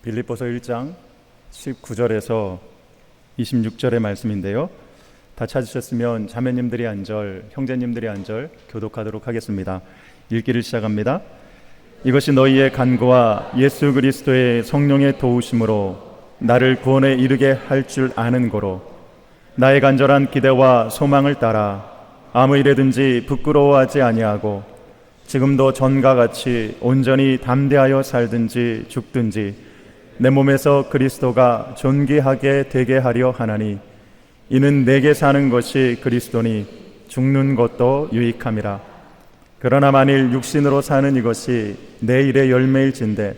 빌립보서 1장 19절에서 26절의 말씀인데요. 다 찾으셨으면 자매님들이 한 절, 형제님들이 한 절 교독하도록 하겠습니다. 읽기를 시작합니다. 이것이 너희의 간구와 예수 그리스도의 성령의 도우심으로 나를 구원에 이르게 할 줄 아는 고로 나의 간절한 기대와 소망을 따라 아무 일에든지 부끄러워하지 아니하고 지금도 전과 같이 온전히 담대하여 살든지 죽든지 내 몸에서 그리스도가 존귀하게 되게 하려 하나니 이는 내게 사는 것이 그리스도니 죽는 것도 유익함이라. 그러나 만일 육신으로 사는 이것이 내 일의 열매일진데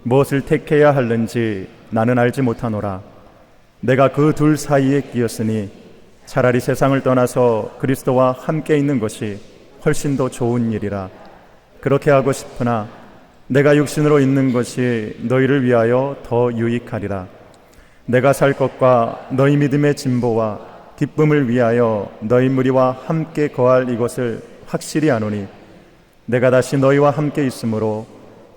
무엇을 택해야 할는지 나는 알지 못하노라. 내가 그 둘 사이에 끼었으니 차라리 세상을 떠나서 그리스도와 함께 있는 것이 훨씬 더 좋은 일이라. 그렇게 하고 싶으나 내가 육신으로 있는 것이 너희를 위하여 더 유익하리라. 내가 살 것과 너희 믿음의 진보와 기쁨을 위하여 너희 무리와 함께 거할 이것을 확실히 아노니 내가 다시 너희와 함께 있으므로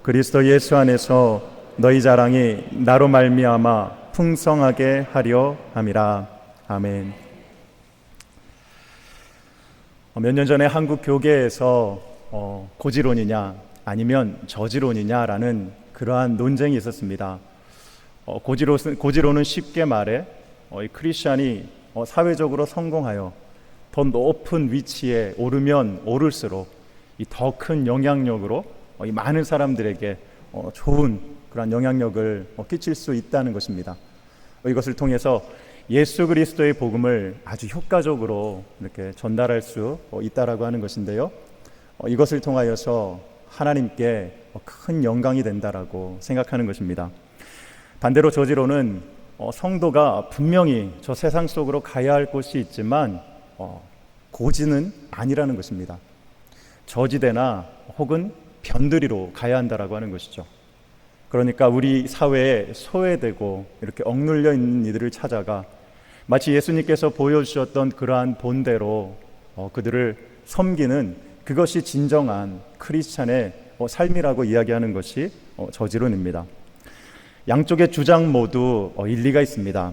그리스도 예수 안에서 너희 자랑이 나로 말미암아 풍성하게 하려 함이라. 아멘. 몇 년 전에 한국 교계에서 고지론이냐 아니면 저지론이냐라는 그러한 논쟁이 있었습니다. 고지론은 쉽게 말해 이 크리스찬이 사회적으로 성공하여 더 높은 위치에 오르면 오를수록 더 큰 영향력으로 이 많은 사람들에게 좋은 그런 영향력을 끼칠 수 있다는 것입니다. 이것을 통해서 예수 그리스도의 복음을 아주 효과적으로 이렇게 전달할 수 있다라고 하는 것인데요. 이것을 통하여서 하나님께 큰 영광이 된다라고 생각하는 것입니다. 반대로 저지로는 성도가 분명히 저 세상 속으로 가야 할 곳이 있지만 고지는 아니라는 것입니다. 저지대나 혹은 변두리로 가야 한다라고 하는 것이죠. 그러니까 우리 사회에 소외되고 이렇게 억눌려 있는 이들을 찾아가 마치 예수님께서 보여주셨던 그러한 본대로 그들을 섬기는 그것이 진정한 크리스찬의 삶이라고 이야기하는 것이 저지론입니다. 양쪽의 주장 모두 일리가 있습니다.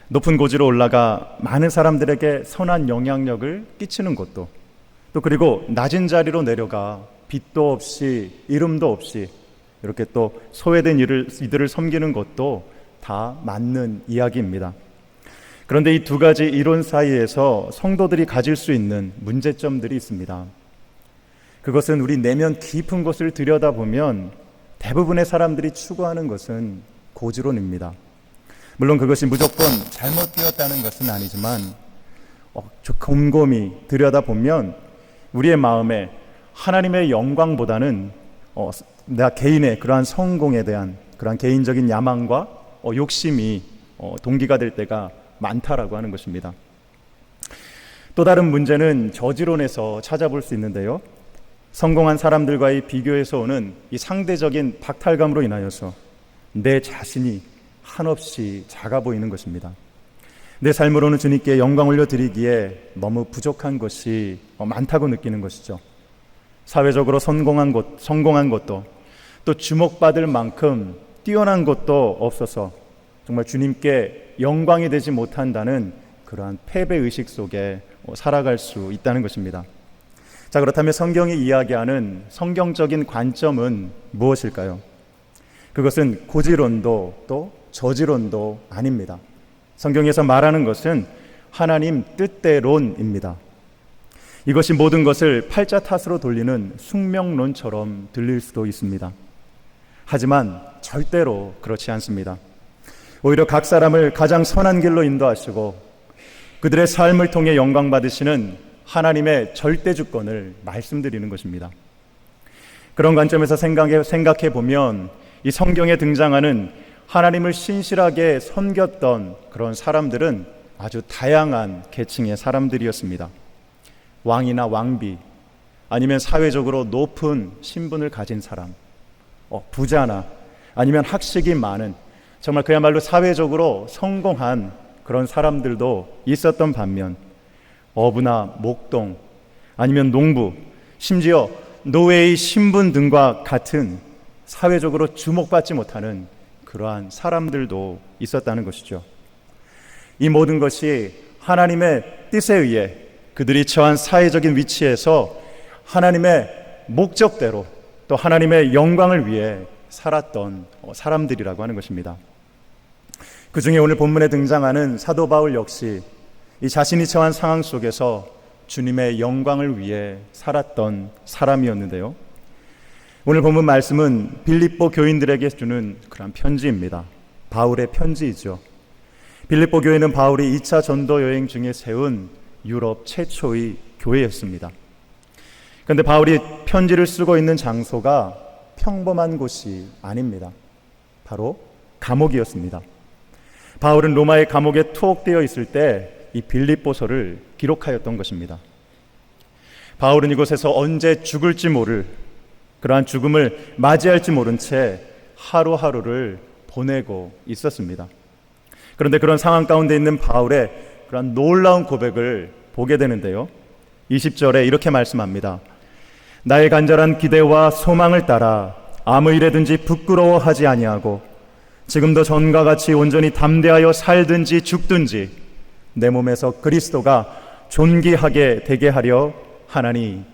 높은 고지로 올라가 많은 사람들에게 선한 영향력을 끼치는 것도, 또 그리고 낮은 자리로 내려가 빛도 없이 이름도 없이 이렇게 또 소외된 이들을 섬기는 것도 다 맞는 이야기입니다. 그런데 이 두 가지 이론 사이에서 성도들이 가질 수 있는 문제점들이 있습니다. 그것은 우리 내면 깊은 곳을 들여다보면 대부분의 사람들이 추구하는 것은 고지론입니다. 물론 그것이 무조건 잘못되었다는 것은 아니지만 곰곰이 들여다보면 우리의 마음에 하나님의 영광보다는 나 개인의 그러한 성공에 대한 그러한 개인적인 야망과 욕심이 동기가 될 때가 많다라고 하는 것입니다. 또 다른 문제는 저지론에서 찾아볼 수 있는데요. 성공한 사람들과의 비교에서 오는 이 상대적인 박탈감으로 인하여서 내 자신이 한없이 작아 보이는 것입니다. 내 삶으로는 주님께 영광 올려드리기에 너무 부족한 것이 많다고 느끼는 것이죠. 사회적으로 성공한 것도 또 주목받을 만큼 뛰어난 것도 없어서 정말 주님께 영광이 되지 못한다는 그러한 패배의식 속에 살아갈 수 있다는 것입니다. 자, 그렇다면 성경이 이야기하는 성경적인 관점은 무엇일까요? 그것은 고지론도 또 저지론도 아닙니다. 성경에서 말하는 것은 하나님 뜻대론입니다. 이것이 모든 것을 팔자 탓으로 돌리는 숙명론처럼 들릴 수도 있습니다. 하지만 절대로 그렇지 않습니다. 오히려 각 사람을 가장 선한 길로 인도하시고 그들의 삶을 통해 영광 받으시는 하나님의 절대 주권을 말씀드리는 것입니다. 그런 관점에서 생각해 보면 이 성경에 등장하는 하나님을 신실하게 섬겼던 그런 사람들은 아주 다양한 계층의 사람들이었습니다. 왕이나 왕비, 아니면 사회적으로 높은 신분을 가진 사람, 부자나 아니면 학식이 많은 정말 그야말로 사회적으로 성공한 그런 사람들도 있었던 반면 어부나 목동 아니면 농부, 심지어 노예의 신분 등과 같은 사회적으로 주목받지 못하는 그러한 사람들도 있었다는 것이죠. 이 모든 것이 하나님의 뜻에 의해 그들이 처한 사회적인 위치에서 하나님의 목적대로 또 하나님의 영광을 위해 살았던 사람들이라고 하는 것입니다. 그 중에 오늘 본문에 등장하는 사도 바울 역시 이 자신이 처한 상황 속에서 주님의 영광을 위해 살았던 사람이었는데요. 오늘 본문 말씀은 빌립보 교인들에게 주는 그런 편지입니다. 바울의 편지이죠. 빌립보 교회는 바울이 2차 전도 여행 중에 세운 유럽 최초의 교회였습니다. 그런데 바울이 편지를 쓰고 있는 장소가 평범한 곳이 아닙니다. 바로 감옥이었습니다. 바울은 로마의 감옥에 투옥되어 있을 때 이 빌립보서를 기록하였던 것입니다. 바울은 이곳에서 언제 죽을지 모를 그러한 죽음을 맞이할지 모른 채 하루하루를 보내고 있었습니다. 그런데 그런 상황 가운데 있는 바울의 그런 놀라운 고백을 보게 되는데요. 20절에 이렇게 말씀합니다. 나의 간절한 기대와 소망을 따라 아무 일에든지 부끄러워하지 아니하고 지금도 전과 같이 온전히 담대하여 살든지 죽든지 내 몸에서 그리스도가 존귀하게 되게 하려 하나니.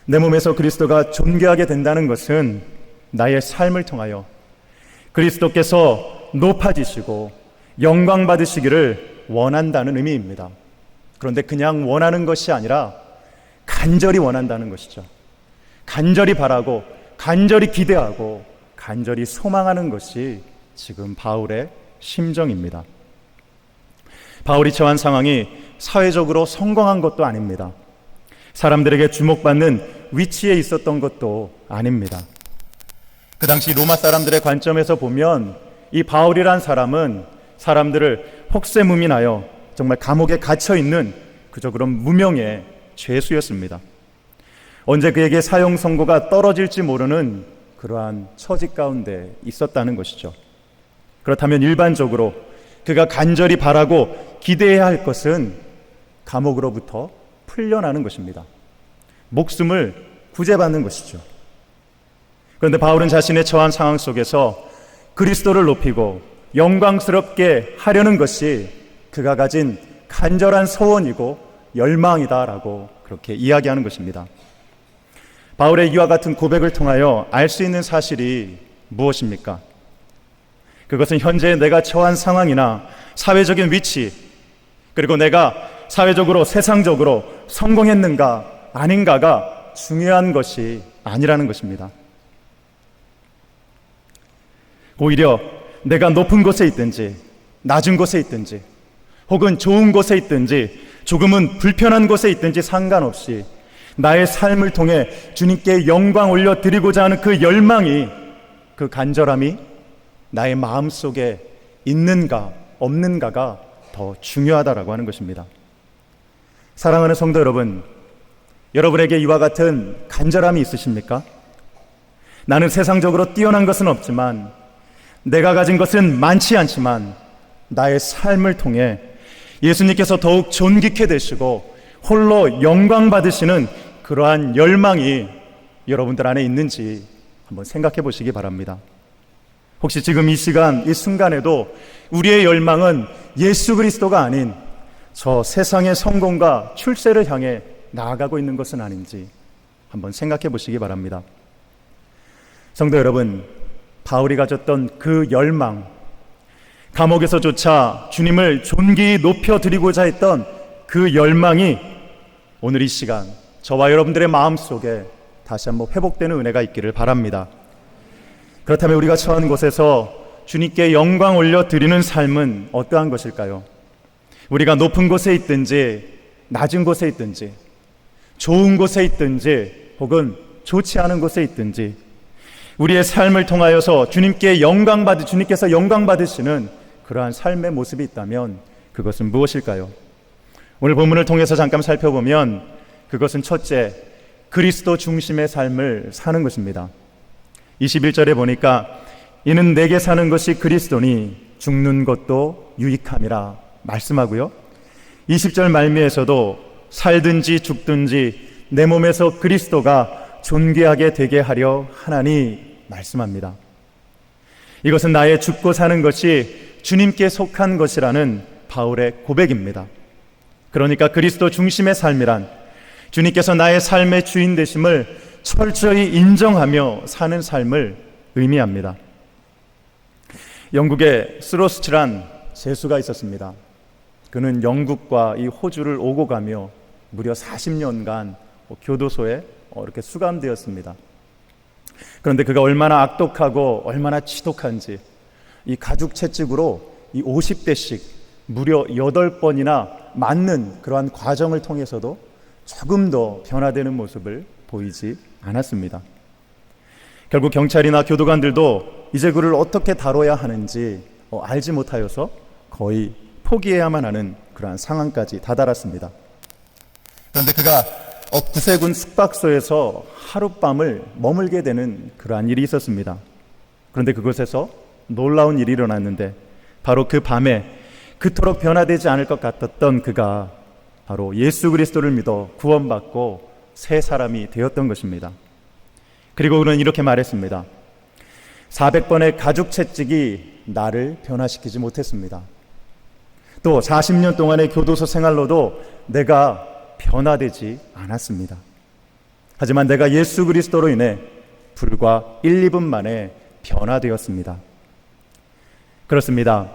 내 몸에서 그리스도가 존귀하게 된다는 것은 나의 삶을 통하여 그리스도께서 높아지시고 영광 받으시기를 원한다는 의미입니다. 그런데 그냥 원하는 것이 아니라 간절히 원한다는 것이죠. 간절히 바라고 간절히 기대하고 간절히 소망하는 것이 지금 바울의 심정입니다. 바울이 처한 상황이 사회적으로 성공한 것도 아닙니다. 사람들에게 주목받는 위치에 있었던 것도 아닙니다. 그 당시 로마 사람들의 관점에서 보면 이 바울이란 사람은 사람들을 혹세무민하여 정말 감옥에 갇혀있는 그저 그런 무명의 죄수였습니다. 언제 그에게 사형 선고가 떨어질지 모르는 그러한 처지 가운데 있었다는 것이죠. 그렇다면 일반적으로 그가 간절히 바라고 기대해야 할 것은 감옥으로부터 풀려나는 것입니다. 목숨을 구제받는 것이죠. 그런데 바울은 자신의 처한 상황 속에서 그리스도를 높이고 영광스럽게 하려는 것이 그가 가진 간절한 소원이고 열망이다라고 그렇게 이야기하는 것입니다. 바울의 이와 같은 고백을 통하여 알 수 있는 사실이 무엇입니까? 그것은 현재 내가 처한 상황이나 사회적인 위치, 그리고 내가 사회적으로 세상적으로 성공했는가 아닌가가 중요한 것이 아니라는 것입니다. 오히려 내가 높은 곳에 있든지 낮은 곳에 있든지 혹은 좋은 곳에 있든지 조금은 불편한 곳에 있든지 상관없이 나의 삶을 통해 주님께 영광 올려드리고자 하는 그 열망이, 그 간절함이 나의 마음속에 있는가 없는가가 더 중요하다라고 하는 것입니다. 사랑하는 성도 여러분, 여러분에게 이와 같은 간절함이 있으십니까? 나는 세상적으로 뛰어난 것은 없지만, 내가 가진 것은 많지 않지만 나의 삶을 통해 예수님께서 더욱 존귀케 되시고 홀로 영광 받으시는 그러한 열망이 여러분들 안에 있는지 한번 생각해 보시기 바랍니다. 혹시 지금 이 시간, 이 순간에도 우리의 열망은 예수 그리스도가 아닌 저 세상의 성공과 출세를 향해 나아가고 있는 것은 아닌지 한번 생각해 보시기 바랍니다. 성도 여러분, 바울이 가졌던 그 열망, 감옥에서조차 주님을 존귀히 높여드리고자 했던 그 열망이 오늘 이 시간 저와 여러분들의 마음속에 다시 한번 회복되는 은혜가 있기를 바랍니다. 그렇다면 우리가 처한 곳에서 주님께 영광 올려드리는 삶은 어떠한 것일까요? 우리가 높은 곳에 있든지 낮은 곳에 있든지 좋은 곳에 있든지 혹은 좋지 않은 곳에 있든지 우리의 삶을 통하여서 주님께서 영광 받으시는 그러한 삶의 모습이 있다면 그것은 무엇일까요? 오늘 본문을 통해서 잠깐 살펴보면 그것은 첫째, 그리스도 중심의 삶을 사는 것입니다. 21절에 보니까 이는 내게 사는 것이 그리스도니 죽는 것도 유익함이라 말씀하고요. 20절 말미에서도 살든지 죽든지 내 몸에서 그리스도가 존귀하게 되게 하려 하나니 말씀합니다. 이것은 나의 죽고 사는 것이 주님께 속한 것이라는 바울의 고백입니다. 그러니까 그리스도 중심의 삶이란 주님께서 나의 삶의 주인 되심을 철저히 인정하며 사는 삶을 의미합니다. 영국에 스로스트란 제수가 있었습니다. 그는 영국과 이 호주를 오고 가며 무려 40년간 교도소에 이렇게 수감되었습니다. 그런데 그가 얼마나 악독하고 얼마나 지독한지 이 가죽 채찍으로 이 50대씩 무려 8번이나 맞는 그러한 과정을 통해서도 조금 더 변화되는 모습을 보이지 않았습니다. 결국 경찰이나 교도관들도 이제 그를 어떻게 다뤄야 하는지 알지 못하여서 거의 포기해야만 하는 그러한 상황까지 다다랐습니다. 그런데 그가 구세군 숙박소에서 하룻밤을 머물게 되는 그러한 일이 있었습니다. 그런데 그곳에서 놀라운 일이 일어났는데 바로 그 밤에 그토록 변화되지 않을 것 같았던 그가 바로 예수 그리스도를 믿어 구원받고 새 사람이 되었던 것입니다. 그리고 그는 이렇게 말했습니다. 400번의 가죽 채찍이 나를 변화시키지 못했습니다. 또 40년 동안의 교도소 생활로도 내가 변화되지 않았습니다. 하지만 내가 예수 그리스도로 인해 불과 1, 2분 만에 변화되었습니다. 그렇습니다.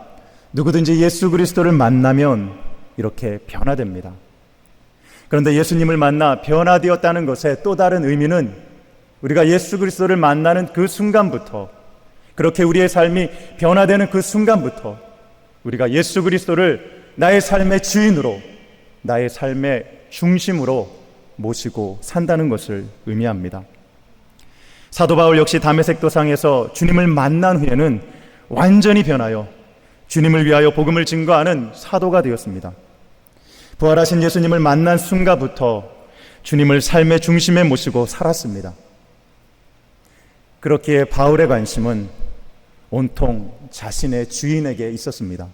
누구든지 예수 그리스도를 만나면 이렇게 변화됩니다. 그런데 예수님을 만나 변화되었다는 것의 또 다른 의미는 우리가 예수 그리스도를 만나는 그 순간부터, 그렇게 우리의 삶이 변화되는 그 순간부터 우리가 예수 그리스도를 나의 삶의 주인으로, 나의 삶의 중심으로 모시고 산다는 것을 의미합니다. 사도 바울 역시 다메섹 도상에서 주님을 만난 후에는 완전히 변하여 주님을 위하여 복음을 증거하는 사도가 되었습니다. 부활하신 예수님을 만난 순간부터 주님을 삶의 중심에 모시고 살았습니다. 그렇기에 바울의 관심은 온통 자신의 주인에게 있었습니다.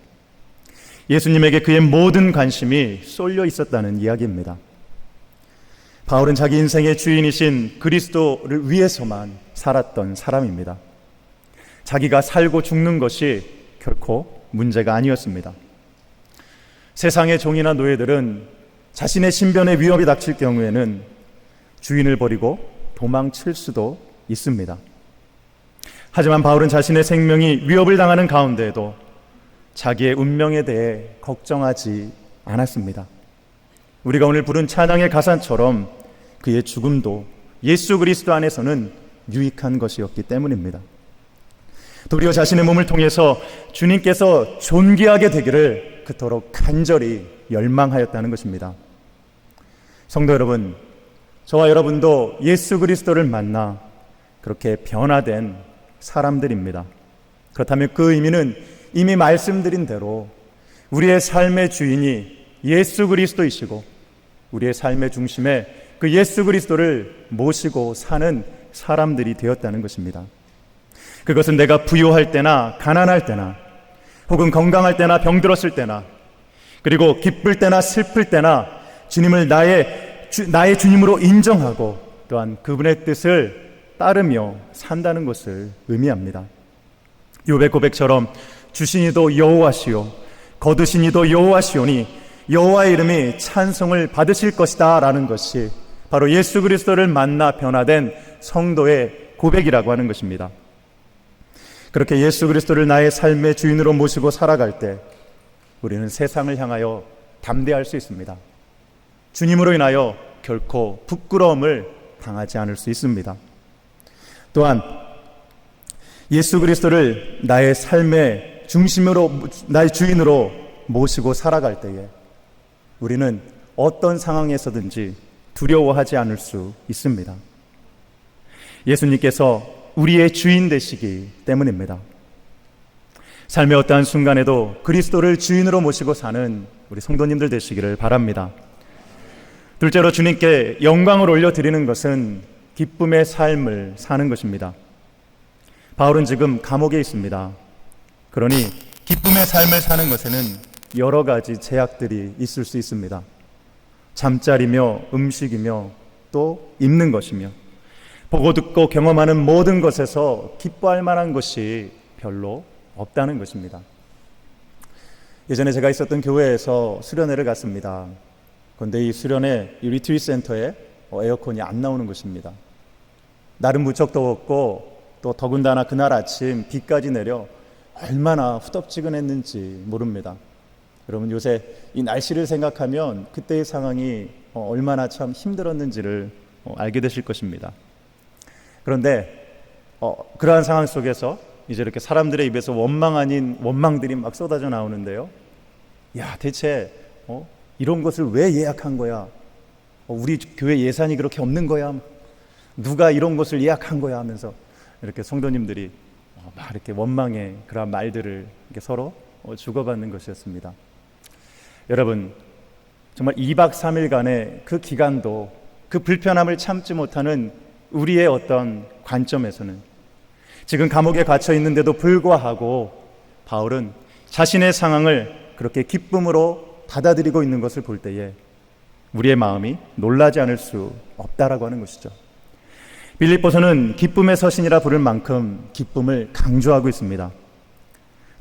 예수님에게 그의 모든 관심이 쏠려 있었다는 이야기입니다. 바울은 자기 인생의 주인이신 그리스도를 위해서만 살았던 사람입니다. 자기가 살고 죽는 것이 결코 문제가 아니었습니다. 세상의 종이나 노예들은 자신의 신변에 위협이 닥칠 경우에는 주인을 버리고 도망칠 수도 있습니다. 하지만 바울은 자신의 생명이 위협을 당하는 가운데에도 자기의 운명에 대해 걱정하지 않았습니다. 우리가 오늘 부른 찬양의 가사처럼 그의 죽음도 예수 그리스도 안에서는 유익한 것이었기 때문입니다. 도리어 자신의 몸을 통해서 주님께서 존귀하게 되기를 그토록 간절히 열망하였다는 것입니다. 성도 여러분, 저와 여러분도 예수 그리스도를 만나 그렇게 변화된 사람들입니다. 그렇다면 그 의미는 이미 말씀드린 대로 우리의 삶의 주인이 예수 그리스도이시고 우리의 삶의 중심에 그 예수 그리스도를 모시고 사는 사람들이 되었다는 것입니다. 그것은 내가 부유할 때나 가난할 때나 혹은 건강할 때나 병들었을 때나 그리고 기쁠 때나 슬플 때나 주님을 나의 주님으로 인정하고 또한 그분의 뜻을 따르며 산다는 것을 의미합니다. 욥의 고백처럼 주시니도 여호와시요 거두시니도 여호와시오니 여호와의 이름이 찬송을 받으실 것이다 라는 것이 바로 예수 그리스도를 만나 변화된 성도의 고백이라고 하는 것입니다. 그렇게 예수 그리스도를 나의 삶의 주인으로 모시고 살아갈 때 우리는 세상을 향하여 담대할 수 있습니다. 주님으로 인하여 결코 부끄러움을 당하지 않을 수 있습니다. 또한 예수 그리스도를 나의 삶의 중심으로, 나의 주인으로 모시고 살아갈 때에 우리는 어떤 상황에서든지 두려워하지 않을 수 있습니다. 예수님께서 우리의 주인 되시기 때문입니다. 삶의 어떠한 순간에도 그리스도를 주인으로 모시고 사는 우리 성도님들 되시기를 바랍니다. 둘째로 주님께 영광을 올려드리는 것은 기쁨의 삶을 사는 것입니다. 바울은 지금 감옥에 있습니다. 그러니 기쁨의 삶을 사는 것에는 여러 가지 제약들이 있을 수 있습니다. 잠자리며 음식이며 또 입는 것이며 보고 듣고 경험하는 모든 것에서 기뻐할 만한 것이 별로 없다는 것입니다. 예전에 제가 있었던 교회에서 수련회를 갔습니다. 그런데 이 수련회 이 리트리트 센터에 에어컨이 안 나오는 것입니다. 날은 무척 더웠고 또 더군다나 그날 아침 비까지 내려 얼마나 후덥지근했는지 모릅니다. 여러분, 요새 이 날씨를 생각하면 그때의 상황이 얼마나 참 힘들었는지를 알게 되실 것입니다. 그런데 그러한 상황 속에서 이제 이렇게 사람들의 입에서 원망 아닌 원망들이 막 쏟아져 나오는데요. 야, 대체 이런 것을 왜 예약한 거야? 우리 교회 예산이 그렇게 없는 거야? 누가 이런 것을 예약한 거야? 하면서 이렇게 성도님들이 막 이렇게 원망의 그런 말들을 이렇게 서로 주고받는 것이었습니다. 여러분, 정말 2박 3일간의 그 기간도 그 불편함을 참지 못하는 우리의 어떤 관점에서는 지금 감옥에 갇혀 있는데도 불구하고 바울은 자신의 상황을 그렇게 기쁨으로 받아들이고 있는 것을 볼 때에 우리의 마음이 놀라지 않을 수 없다라고 하는 것이죠. 빌립보서는 기쁨의 서신이라 부를 만큼 기쁨을 강조하고 있습니다.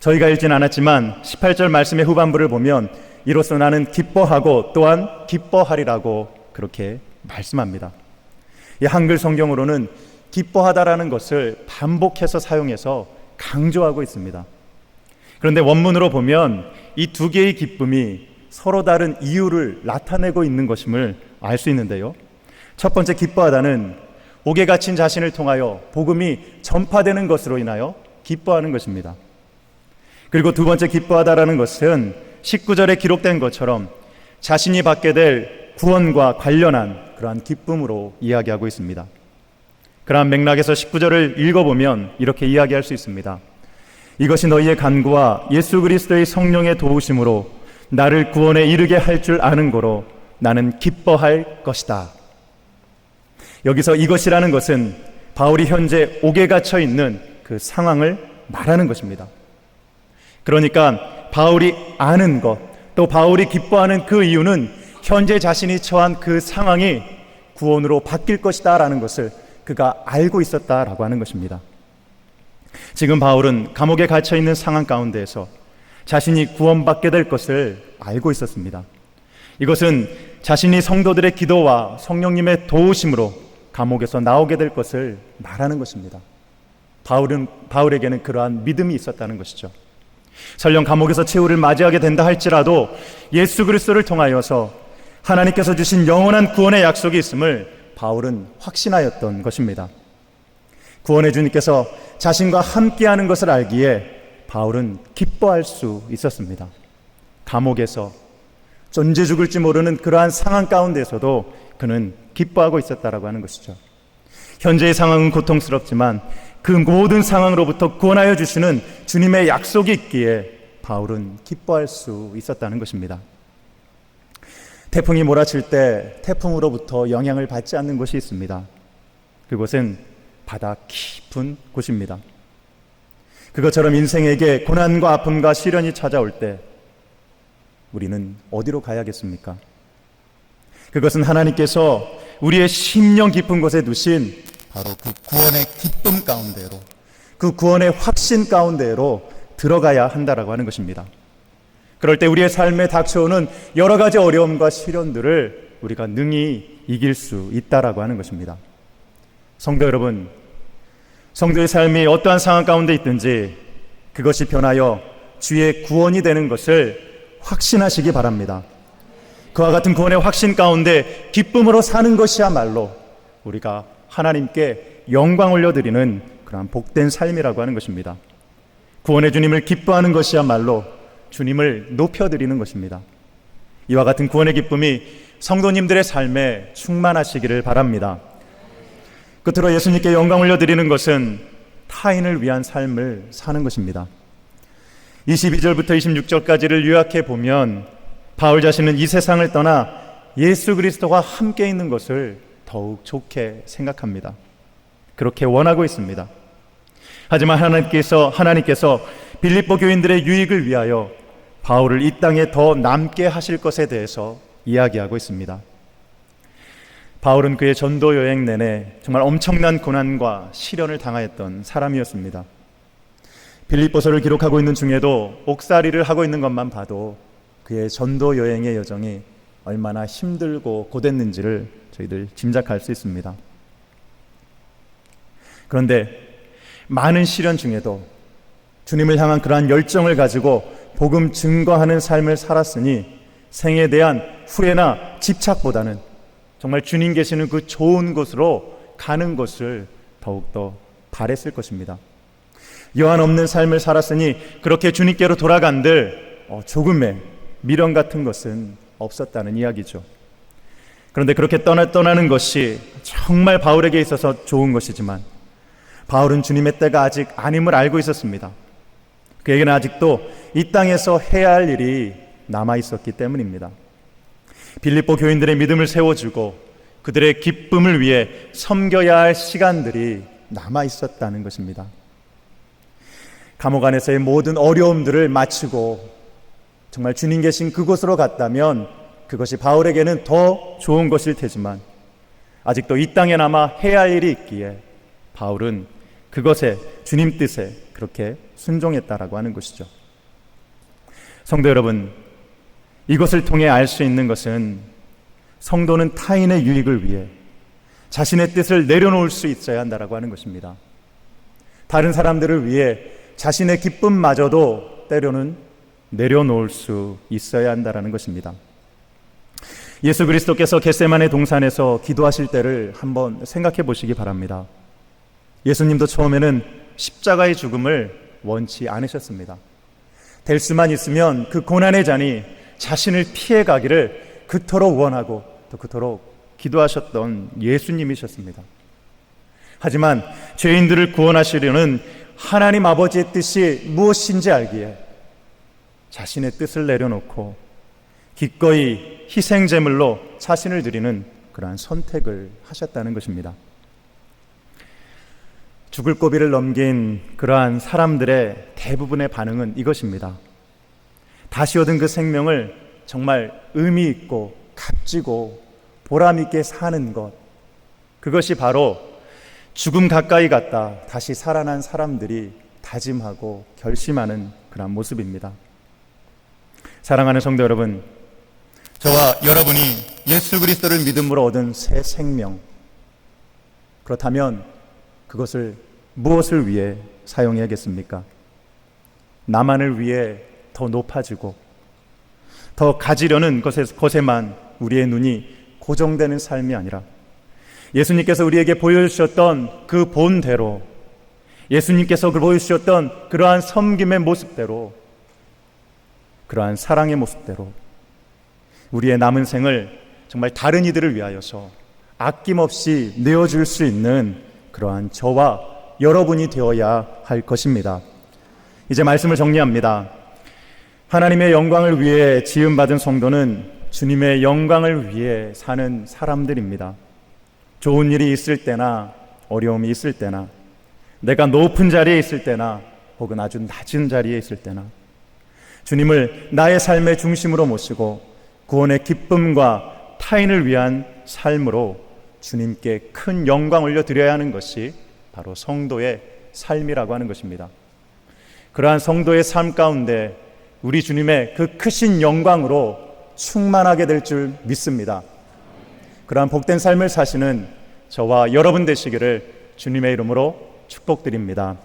저희가 읽진 않았지만 18절 말씀의 후반부를 보면 이로써 나는 기뻐하고 또한 기뻐하리라고 그렇게 말씀합니다. 이 한글 성경으로는 기뻐하다라는 것을 반복해서 사용해서 강조하고 있습니다. 그런데 원문으로 보면 이 두 개의 기쁨이 서로 다른 이유를 나타내고 있는 것임을 알 수 있는데요. 첫 번째 기뻐하다는 옥에 갇힌 자신을 통하여 복음이 전파되는 것으로 인하여 기뻐하는 것입니다. 그리고 두 번째 기뻐하다라는 것은 19절에 기록된 것처럼 자신이 받게 될 구원과 관련한 그러한 기쁨으로 이야기하고 있습니다. 그러한 맥락에서 19절을 읽어보면 이렇게 이야기할 수 있습니다. 이것이 너희의 간구와 예수 그리스도의 성령의 도우심으로 나를 구원에 이르게 할 줄 아는 거로 나는 기뻐할 것이다. 여기서 이것이라는 것은 바울이 현재 옥에 갇혀 있는 그 상황을 말하는 것입니다. 그러니까 바울이 아는 것, 또 바울이 기뻐하는 그 이유는 현재 자신이 처한 그 상황이 구원으로 바뀔 것이다 라는 것을 그가 알고 있었다라고 하는 것입니다. 지금 바울은 감옥에 갇혀 있는 상황 가운데에서 자신이 구원받게 될 것을 알고 있었습니다. 이것은 자신이 성도들의 기도와 성령님의 도우심으로 감옥에서 나오게 될 것을 말하는 것입니다. 바울에게는 그러한 믿음이 있었다는 것이죠. 설령 감옥에서 최후를 맞이하게 된다 할지라도 예수 그리스도를 통하여서 하나님께서 주신 영원한 구원의 약속이 있음을 바울은 확신하였던 것입니다. 구원의 주님께서 자신과 함께하는 것을 알기에 바울은 기뻐할 수 있었습니다. 감옥에서 존재 죽을지 모르는 그러한 상황 가운데서도 그는 기뻐하고 있었다라고 하는 것이죠. 현재의 상황은 고통스럽지만 그 모든 상황으로부터 구원하여 주시는 주님의 약속이 있기에 바울은 기뻐할 수 있었다는 것입니다. 태풍이 몰아칠 때 태풍으로부터 영향을 받지 않는 곳이 있습니다. 그곳은 바다 깊은 곳입니다. 그것처럼 인생에게 고난과 아픔과 시련이 찾아올 때 우리는 어디로 가야겠습니까? 그것은 하나님께서 우리의 심령 깊은 곳에 두신 바로 그 구원의 기쁨 가운데로, 그 구원의 확신 가운데로 들어가야 한다라고 하는 것입니다. 그럴 때 우리의 삶에 닥쳐오는 여러 가지 어려움과 시련들을 우리가 능히 이길 수 있다라고 하는 것입니다. 성도 여러분, 성도의 삶이 어떠한 상황 가운데 있든지 그것이 변하여 주의 구원이 되는 것을 확신하시기 바랍니다. 그와 같은 구원의 확신 가운데 기쁨으로 사는 것이야말로 우리가 하나님께 영광 올려드리는 그러한 복된 삶이라고 하는 것입니다. 구원의 주님을 기뻐하는 것이야말로 주님을 높여드리는 것입니다. 이와 같은 구원의 기쁨이 성도님들의 삶에 충만하시기를 바랍니다. 끝으로 예수님께 영광 올려드리는 것은 타인을 위한 삶을 사는 것입니다. 22절부터 26절까지를 요약해 보면 바울 자신은 이 세상을 떠나 예수 그리스도와 함께 있는 것을 더욱 좋게 생각합니다. 그렇게 원하고 있습니다. 하지만 하나님께서 빌립보 교인들의 유익을 위하여 바울을 이 땅에 더 남게 하실 것에 대해서 이야기하고 있습니다. 바울은 그의 전도 여행 내내 정말 엄청난 고난과 시련을 당하였던 사람이었습니다. 빌립보서를 기록하고 있는 중에도 옥살이를 하고 있는 것만 봐도 그의 전도 여행의 여정이 얼마나 힘들고 고됐는지를 저희들 짐작할 수 있습니다. 그런데 많은 시련 중에도 주님을 향한 그러한 열정을 가지고 복음 증거하는 삶을 살았으니 생에 대한 후회나 집착보다는 정말 주님 계시는 그 좋은 곳으로 가는 것을 더욱더 바랬을 것입니다. 여한 없는 삶을 살았으니 그렇게 주님께로 돌아간들 조금의 미련 같은 것은 없었다는 이야기죠. 그런데 그렇게 떠나는 것이 정말 바울에게 있어서 좋은 것이지만 바울은 주님의 때가 아직 아님을 알고 있었습니다. 그에게는 아직도 이 땅에서 해야 할 일이 남아 있었기 때문입니다. 빌립보 교인들의 믿음을 세워주고 그들의 기쁨을 위해 섬겨야 할 시간들이 남아 있었다는 것입니다. 감옥 안에서의 모든 어려움들을 마치고 정말 주님 계신 그곳으로 갔다면 그것이 바울에게는 더 좋은 것일 테지만 아직도 이 땅에 남아 해야 할 일이 있기에 바울은 그것에 주님 뜻에 그렇게 순종했다라고 하는 것이죠. 성도 여러분, 이것을 통해 알 수 있는 것은 성도는 타인의 유익을 위해 자신의 뜻을 내려놓을 수 있어야 한다라고 하는 것입니다. 다른 사람들을 위해 자신의 기쁨마저도 때로는 내려놓을 수 있어야 한다라는 것입니다. 예수 그리스도께서 겟세마네 동산에서 기도하실 때를 한번 생각해 보시기 바랍니다. 예수님도 처음에는 십자가의 죽음을 원치 않으셨습니다. 될 수만 있으면 그 고난의 잔이 자신을 피해 가기를 그토록 원하고 또 그토록 기도하셨던 예수님이셨습니다. 하지만 죄인들을 구원하시려는 하나님 아버지의 뜻이 무엇인지 알기에 자신의 뜻을 내려놓고 기꺼이 희생제물로 자신을 드리는 그러한 선택을 하셨다는 것입니다. 죽을 고비를 넘긴 그러한 사람들의 대부분의 반응은 이것입니다. 다시 얻은 그 생명을 정말 의미 있고 값지고 보람 있게 사는 것, 그것이 바로 죽음 가까이 갔다 다시 살아난 사람들이 다짐하고 결심하는 그런 모습입니다. 사랑하는 성도 여러분, 저와 여러분이 예수 그리스도를 믿음으로 얻은 새 생명, 그렇다면 그것을 무엇을 위해 사용해야겠습니까? 나만을 위해 더 높아지고 더 가지려는 것에만 우리의 눈이 고정되는 삶이 아니라 예수님께서 우리에게 보여주셨던 그 본대로, 예수님께서 보여주셨던 그러한 섬김의 모습대로, 그러한 사랑의 모습대로 우리의 남은 생을 정말 다른 이들을 위하여서 아낌없이 내어줄 수 있는 그러한 저와 여러분이 되어야 할 것입니다. 이제 말씀을 정리합니다. 하나님의 영광을 위해 지음받은 성도는 주님의 영광을 위해 사는 사람들입니다. 좋은 일이 있을 때나 어려움이 있을 때나 내가 높은 자리에 있을 때나 혹은 아주 낮은 자리에 있을 때나 주님을 나의 삶의 중심으로 모시고 구원의 기쁨과 타인을 위한 삶으로 주님께 큰 영광 올려드려야 하는 것이 바로 성도의 삶이라고 하는 것입니다. 그러한 성도의 삶 가운데 우리 주님의 그 크신 영광으로 충만하게 될 줄 믿습니다. 그러한 복된 삶을 사시는 저와 여러분 되시기를 주님의 이름으로 축복드립니다.